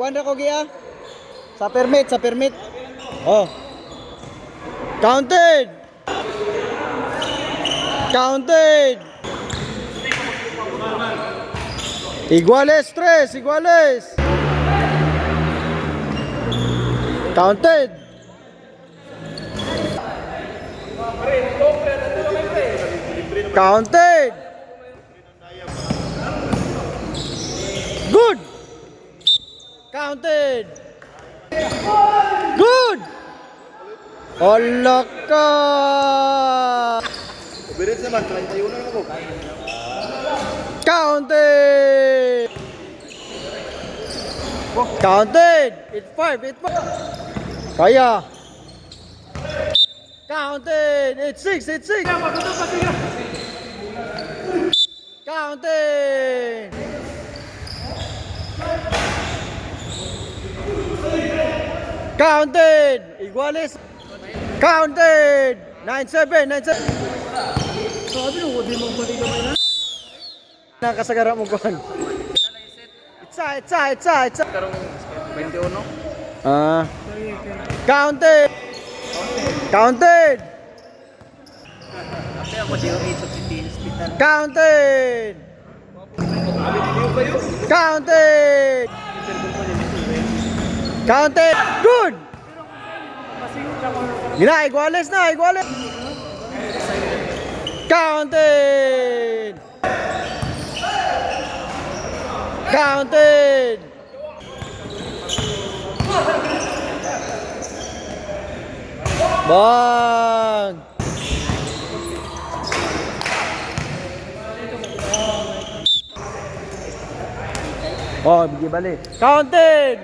kuan ra ko giya. Sa permit. Oh. Counted. Iguales 3, iguales. Counted. Good. Counted. Good. Allah ka. Birit naman, 31 na ako. Counted. It's 5. Kaya. Counted. It's 6. Counted. Iguales. Counted. 9-7. Sabi nung di mo balik naman na. Nakasagara mo kuhan. Itsa. Karong 21. Counted. Kasi ako si Umi sa City Hospital. Counted. Good. Gina, iguales. Counted. Bang. Oh, bigi balik. Counted.